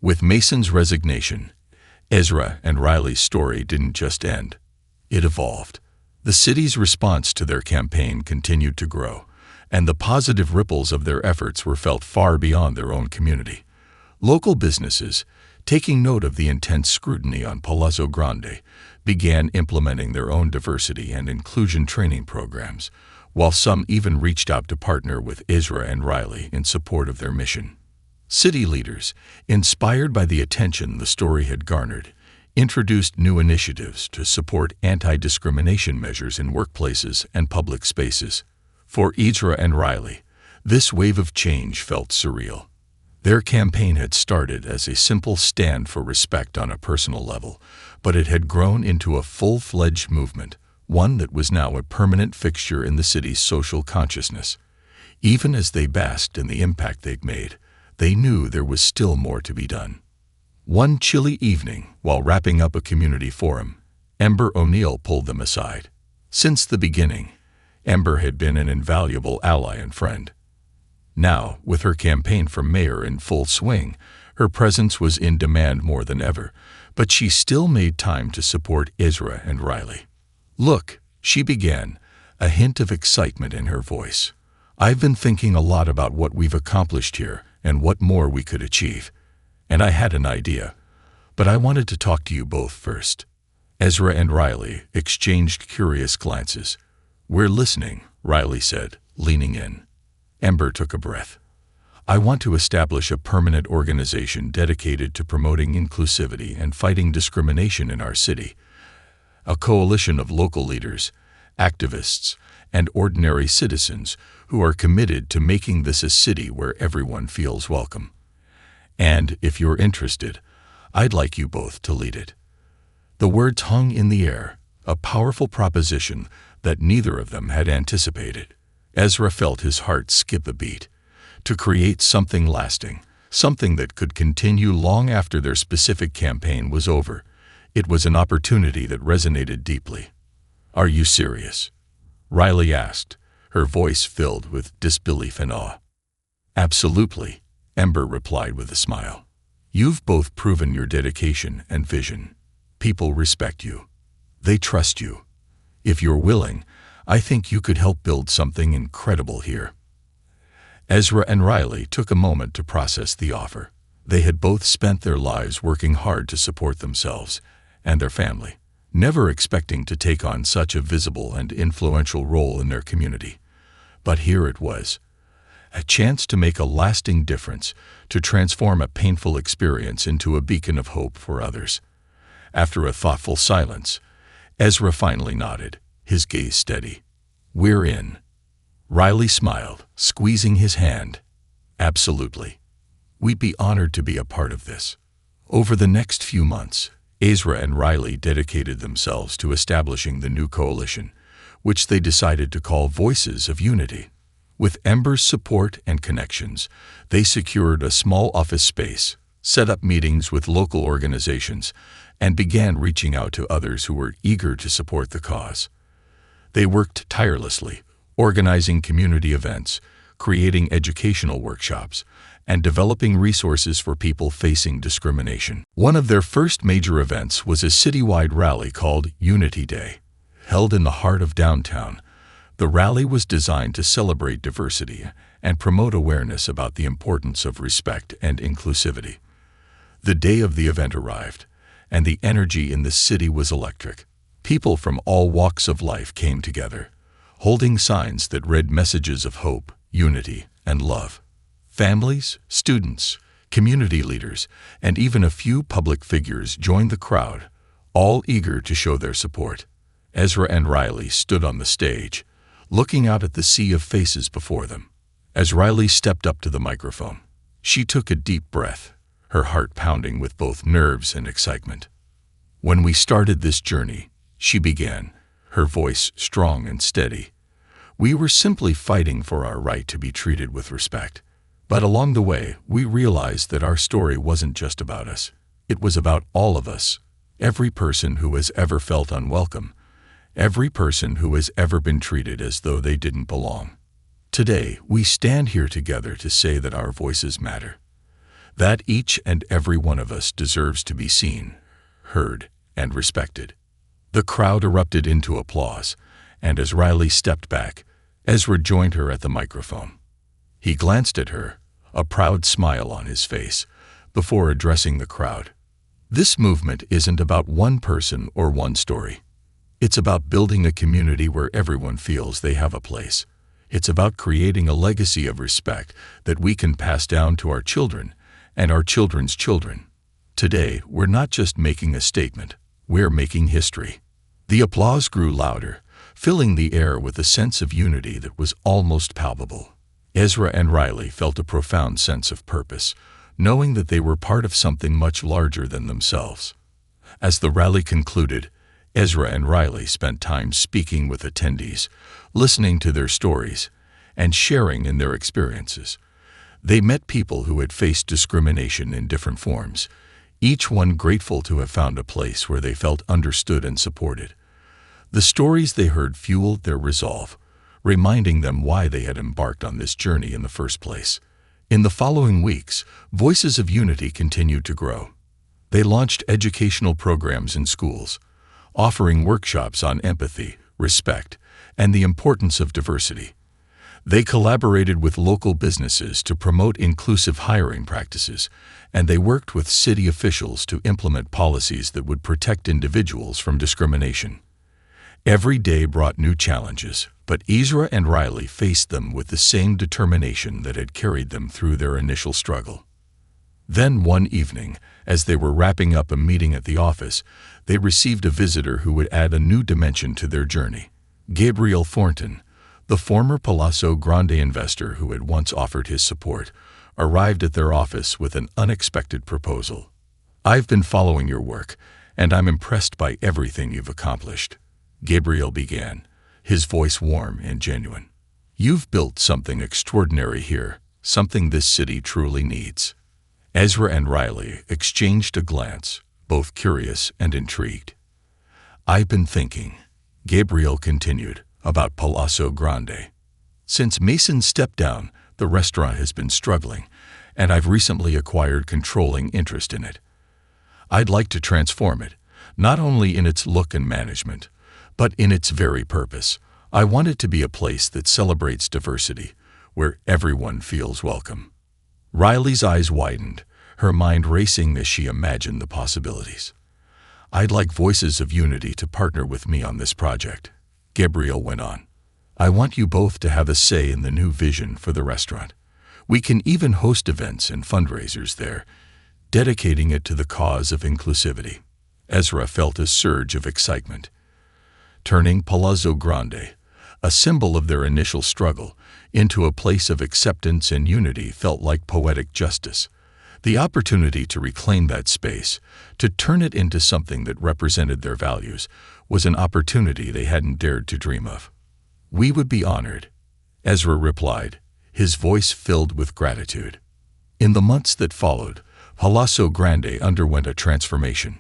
With Mason's resignation, Ezra and Riley's story didn't just end. It evolved. The city's response to their campaign continued to grow, and the positive ripples of their efforts were felt far beyond their own community. Local businesses, taking note of the intense scrutiny on Palazzo Grande, began implementing their own diversity and inclusion training programs, while some even reached out to partner with Ezra and Riley in support of their mission. City leaders, inspired by the attention the story had garnered, introduced new initiatives to support anti-discrimination measures in workplaces and public spaces. For Ezra and Riley, this wave of change felt surreal. Their campaign had started as a simple stand for respect on a personal level, but it had grown into a full-fledged movement, one that was now a permanent fixture in the city's social consciousness. Even as they basked in the impact they'd made, they knew there was still more to be done. One chilly evening, while wrapping up a community forum, Ember O'Neill pulled them aside. Since the beginning, Ember had been an invaluable ally and friend. Now, with her campaign for mayor in full swing, her presence was in demand more than ever, but she still made time to support Ezra and Riley. "Look," she began, a hint of excitement in her voice. "I've been thinking a lot about what we've accomplished here and what more we could achieve. And I had an idea, but I wanted to talk to you both first." Ezra and Riley exchanged curious glances. "We're listening," Riley said, leaning in. Ember took a breath. I want to establish a permanent organization dedicated to promoting inclusivity and fighting discrimination in our city. A coalition of local leaders, activists, and ordinary citizens who are committed to making this a city where everyone feels welcome. And, if you're interested, I'd like you both to lead it." The words hung in the air, a powerful proposition that neither of them had anticipated. Ezra felt his heart skip a beat. To create something lasting, something that could continue long after their specific campaign was over, it was an opportunity that resonated deeply. "Are you serious?" Riley asked, her voice filled with disbelief and awe. "Absolutely," Ember replied with a smile. "You've both proven your dedication and vision. People respect you. They trust you. If you're willing, I think you could help build something incredible here." Ezra and Riley took a moment to process the offer. They had both spent their lives working hard to support themselves and their family, never expecting to take on such a visible and influential role in their community. But here it was, a chance to make a lasting difference, to transform a painful experience into a beacon of hope for others. After a thoughtful silence, Ezra finally nodded, his gaze steady. "We're in." Riley smiled, squeezing his hand. "Absolutely. We'd be honored to be a part of this." Over the next few months, Ezra and Riley dedicated themselves to establishing the new coalition, which they decided to call Voices of Unity. With Ember's support and connections, they secured a small office space, set up meetings with local organizations, and began reaching out to others who were eager to support the cause. They worked tirelessly, organizing community events, creating educational workshops, and developing resources for people facing discrimination. One of their first major events was a citywide rally called Unity Day. Held in the heart of downtown, the rally was designed to celebrate diversity and promote awareness about the importance of respect and inclusivity. The day of the event arrived, and the energy in the city was electric. People from all walks of life came together, holding signs that read messages of hope, unity, and love. Families, students, community leaders, and even a few public figures joined the crowd, all eager to show their support. Ezra and Riley stood on the stage, looking out at the sea of faces before them. As Riley stepped up to the microphone, she took a deep breath, her heart pounding with both nerves and excitement. "When we started this journey," she began, her voice strong and steady, "we were simply fighting for our right to be treated with respect. But along the way, we realized that our story wasn't just about us. It was about all of us, every person who has ever felt unwelcome, every person who has ever been treated as though they didn't belong. Today, we stand here together to say that our voices matter, that each and every one of us deserves to be seen, heard, and respected." The crowd erupted into applause, and as Riley stepped back, Ezra joined her at the microphone. He glanced at her, a proud smile on his face, before addressing the crowd. "This movement isn't about one person or one story. It's about building a community where everyone feels they have a place. It's about creating a legacy of respect that we can pass down to our children and our children's children. Today, we're not just making a statement, we're making history." The applause grew louder, filling the air with a sense of unity that was almost palpable. Ezra and Riley felt a profound sense of purpose, knowing that they were part of something much larger than themselves. As the rally concluded, Ezra and Riley spent time speaking with attendees, listening to their stories, and sharing in their experiences. They met people who had faced discrimination in different forms, each one grateful to have found a place where they felt understood and supported. The stories they heard fueled their resolve, reminding them why they had embarked on this journey in the first place. In the following weeks, Voices of Unity continued to grow. They launched educational programs in schools, offering workshops on empathy, respect, and the importance of diversity. They collaborated with local businesses to promote inclusive hiring practices, and they worked with city officials to implement policies that would protect individuals from discrimination. Every day brought new challenges, But Ezra and Riley faced them with the same determination that had carried them through their initial struggle. Then one evening, as they were wrapping up a meeting at the office, they received a visitor who would add a new dimension to their journey. Gabriel Thornton, the former Palazzo Grande investor who had once offered his support, arrived at their office with an unexpected proposal. "I've been following your work, and I'm impressed by everything you've accomplished," Gabriel began, his voice warm and genuine. "You've built something extraordinary here, something this city truly needs." Ezra and Riley exchanged a glance, both curious and intrigued. "I've been thinking," Gabriel continued, "about Palazzo Grande. Since Mason stepped down, the restaurant has been struggling, and I've recently acquired controlling interest in it. I'd like to transform it, not only in its look and management, but in its very purpose. I want it to be a place that celebrates diversity, where everyone feels welcome." Riley's eyes widened, her mind racing as she imagined the possibilities. "I'd like Voices of Unity to partner with me on this project," Gabriel went on. "I want you both to have a say in the new vision for the restaurant. We can even host events and fundraisers there, dedicating it to the cause of inclusivity." Ezra felt a surge of excitement. Turning Palazzo Grande, a symbol of their initial struggle, into a place of acceptance and unity felt like poetic justice. The opportunity to reclaim that space, to turn it into something that represented their values, was an opportunity they hadn't dared to dream of. "We would be honored," Ezra replied, his voice filled with gratitude. In the months that followed, Palazzo Grande underwent a transformation.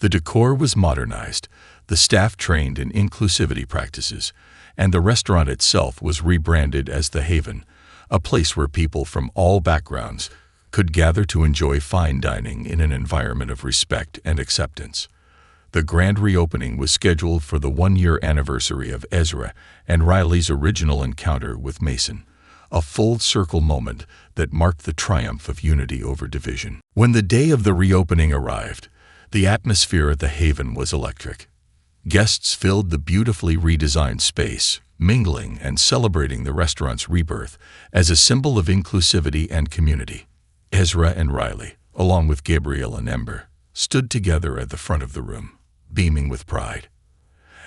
The decor was modernized, the staff trained in inclusivity practices, and the restaurant itself was rebranded as The Haven, a place where people from all backgrounds could gather to enjoy fine dining in an environment of respect and acceptance. The grand reopening was scheduled for the one-year anniversary of Ezra and Riley's original encounter with Mason, a full-circle moment that marked the triumph of unity over division. When the day of the reopening arrived, the atmosphere at The Haven was electric. Guests filled the beautifully redesigned space, mingling and celebrating the restaurant's rebirth as a symbol of inclusivity and community. Ezra and Riley, along with Gabriel and Ember, stood together at the front of the room, beaming with pride.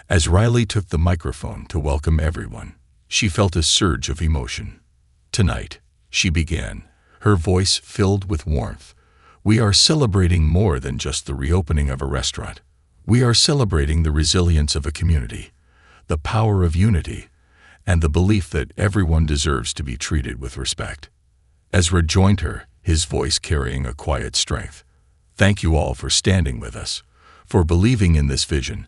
As Riley took the microphone to welcome everyone, she felt a surge of emotion. "Tonight," she began, her voice filled with warmth, "we are celebrating more than just the reopening of a restaurant. We are celebrating the resilience of a community, the power of unity, and the belief that everyone deserves to be treated with respect." Ezra joined her, his voice carrying a quiet strength. "Thank you all for standing with us, for believing in this vision,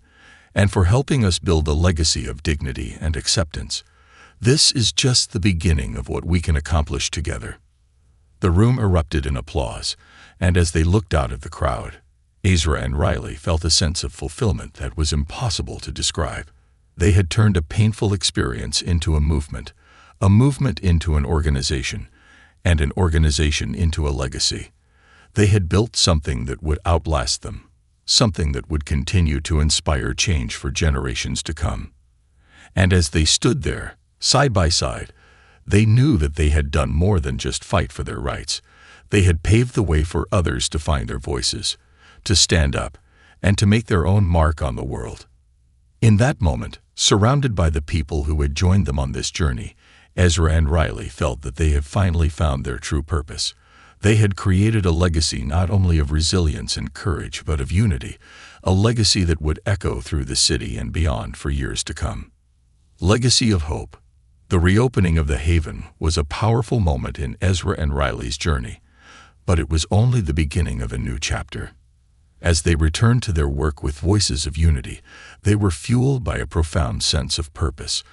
and for helping us build a legacy of dignity and acceptance. This is just the beginning of what we can accomplish together." The room erupted in applause, and as they looked out at the crowd, Ezra and Riley felt a sense of fulfillment that was impossible to describe. They had turned a painful experience into a movement into an organization, and an organization into a legacy. They had built something that would outlast them, something that would continue to inspire change for generations to come. And as they stood there, side by side, they knew that they had done more than just fight for their rights. They had paved the way for others to find their voices, to stand up, and to make their own mark on the world. In that moment, surrounded by the people who had joined them on this journey, Ezra and Riley felt that they had finally found their true purpose. They had created a legacy not only of resilience and courage, but of unity, a legacy that would echo through the city and beyond for years to come. Legacy of hope. The reopening of The Haven was a powerful moment in Ezra and Riley's journey, but it was only the beginning of a new chapter. As they returned to their work with Voices of Unity, they were fueled by a profound sense of purpose,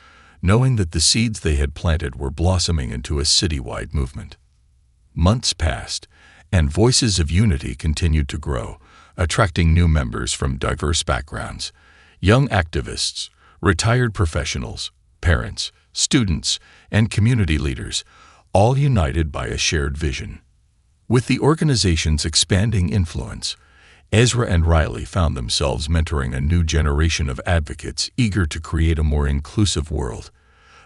knowing that the seeds they had planted were blossoming into a citywide movement. Months passed, and Voices of Unity continued to grow, attracting new members from diverse backgrounds, young activists, retired professionals, parents, students, and community leaders, all united by a shared vision. With the organization's expanding influence, Ezra and Riley found themselves mentoring a new generation of advocates eager to create a more inclusive world.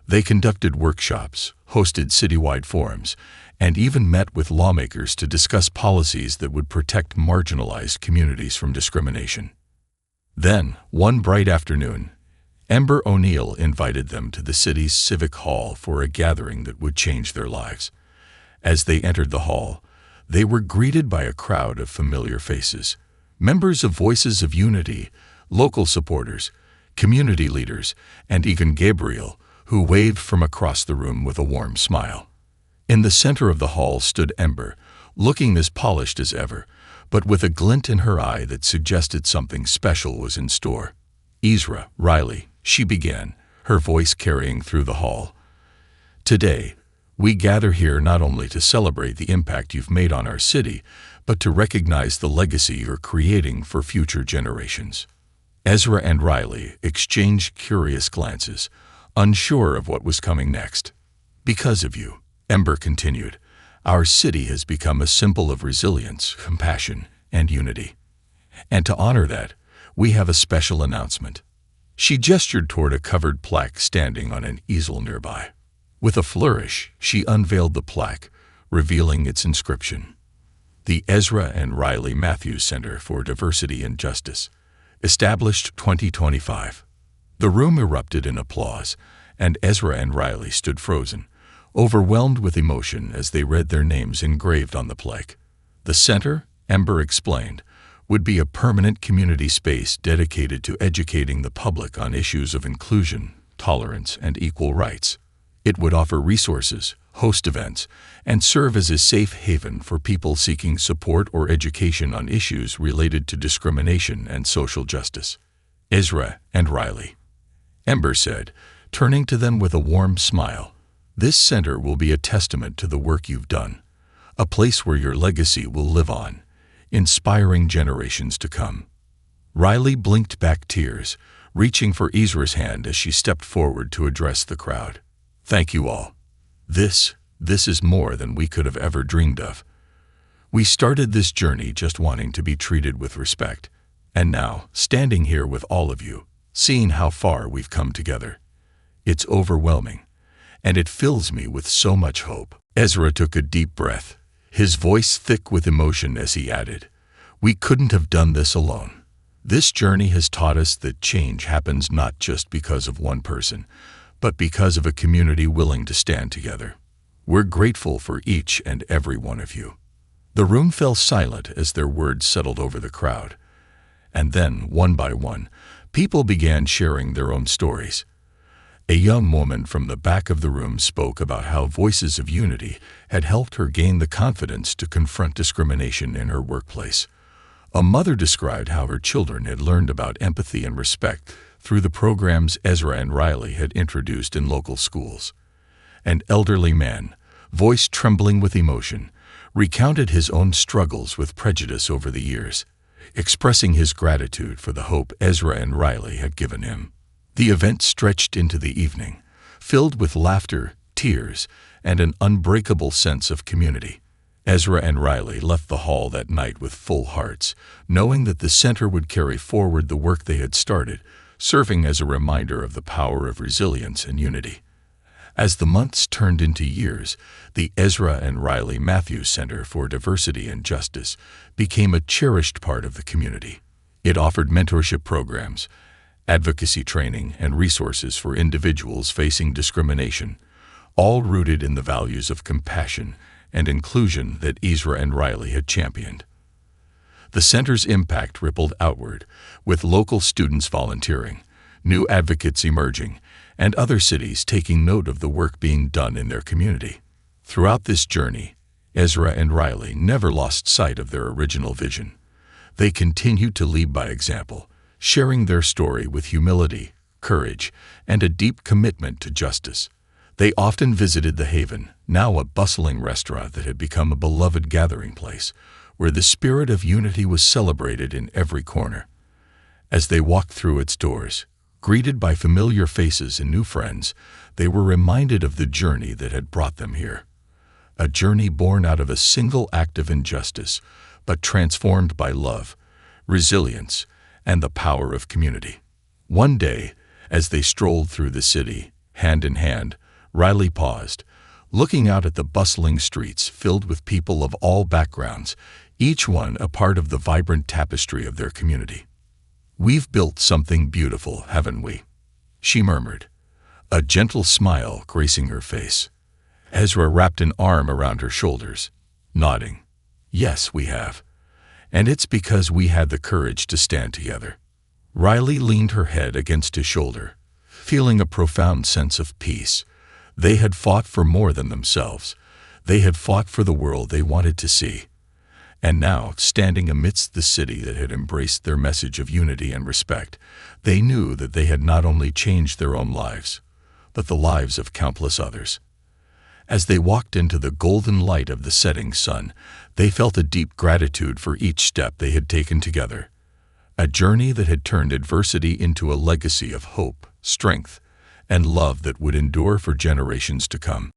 They conducted workshops, hosted citywide forums, and even met with lawmakers to discuss policies that would protect marginalized communities from discrimination. Then, one bright afternoon, Ember O'Neill invited them to the city's civic hall for a gathering that would change their lives. As they entered the hall, they were greeted by a crowd of familiar faces, members of Voices of Unity, local supporters, community leaders, and even Gabriel, who waved from across the room with a warm smile. In the center of the hall stood Ember, looking as polished as ever, but with a glint in her eye that suggested something special was in store. "Ezra, Riley," she began, her voice carrying through the hall. "Today, we gather here not only to celebrate the impact you've made on our city, but to recognize the legacy you're creating for future generations." Ezra and Riley exchanged curious glances, unsure of what was coming next. "Because of you," Ember continued, "our city has become a symbol of resilience, compassion, and unity. And to honor that, we have a special announcement." She gestured toward a covered plaque standing on an easel nearby. With a flourish, she unveiled the plaque, revealing its inscription: "The Ezra and Riley Matthews Center for Diversity and Justice, established 2025. The room erupted in applause, and Ezra and Riley stood frozen, overwhelmed with emotion as they read their names engraved on the plaque. The center, Ember explained, would be a permanent community space dedicated to educating the public on issues of inclusion, tolerance, and equal rights. It would offer resources, host events, and serve as a safe haven for people seeking support or education on issues related to discrimination and social justice." "Ezra and Riley," Ember said, turning to them with a warm smile, "this center will be a testament to the work you've done, a place where your legacy will live on, inspiring generations to come." Riley blinked back tears, reaching for Ezra's hand as she stepped forward to address the crowd. "Thank you all. This is more than we could have ever dreamed of. We started this journey just wanting to be treated with respect, and now, standing here with all of you, seeing how far we've come together, it's overwhelming, and it fills me with so much hope." Ezra took a deep breath, his voice thick with emotion as he added, "We couldn't have done this alone. This journey has taught us that change happens not just because of one person, but because of a community willing to stand together. We're grateful for each and every one of you." The room fell silent as their words settled over the crowd. And then, one by one, people began sharing their own stories. A young woman from the back of the room spoke about how Voices of Unity had helped her gain the confidence to confront discrimination in her workplace. A mother described how her children had learned about empathy and respect through the programs Ezra and Riley had introduced in local schools. An elderly man, voice trembling with emotion, recounted his own struggles with prejudice over the years, expressing his gratitude for the hope Ezra and Riley had given him. The event stretched into the evening, filled with laughter, tears, and an unbreakable sense of community. Ezra and Riley left the hall that night with full hearts, knowing that the center would carry forward the work they had started, serving as a reminder of the power of resilience and unity. As the months turned into years, the Ezra and Riley Matthews Center for Diversity and Justice became a cherished part of the community. It offered mentorship programs, advocacy training, and resources for individuals facing discrimination, all rooted in the values of compassion and inclusion that Ezra and Riley had championed. The center's impact rippled outward, with local students volunteering, new advocates emerging, and other cities taking note of the work being done in their community. Throughout this journey, Ezra and Riley never lost sight of their original vision. They continued to lead by example, sharing their story with humility, courage, and a deep commitment to justice. They often visited the Haven, now a bustling restaurant that had become a beloved gathering place, where the spirit of unity was celebrated in every corner. As they walked through its doors, greeted by familiar faces and new friends, they were reminded of the journey that had brought them here. A journey born out of a single act of injustice, but transformed by love, resilience, and the power of community. One day, as they strolled through the city, hand in hand, Riley paused, looking out at the bustling streets filled with people of all backgrounds, each one a part of the vibrant tapestry of their community. "We've built something beautiful, haven't we?" she murmured, a gentle smile gracing her face. Ezra wrapped an arm around her shoulders, nodding. "Yes, we have. And it's because we had the courage to stand together." Riley leaned her head against his shoulder, feeling a profound sense of peace. They had fought for more than themselves. They had fought for the world they wanted to see. And now, standing amidst the city that had embraced their message of unity and respect, they knew that they had not only changed their own lives, but the lives of countless others. As they walked into the golden light of the setting sun, they felt a deep gratitude for each step they had taken together, a journey that had turned adversity into a legacy of hope, strength, and love that would endure for generations to come.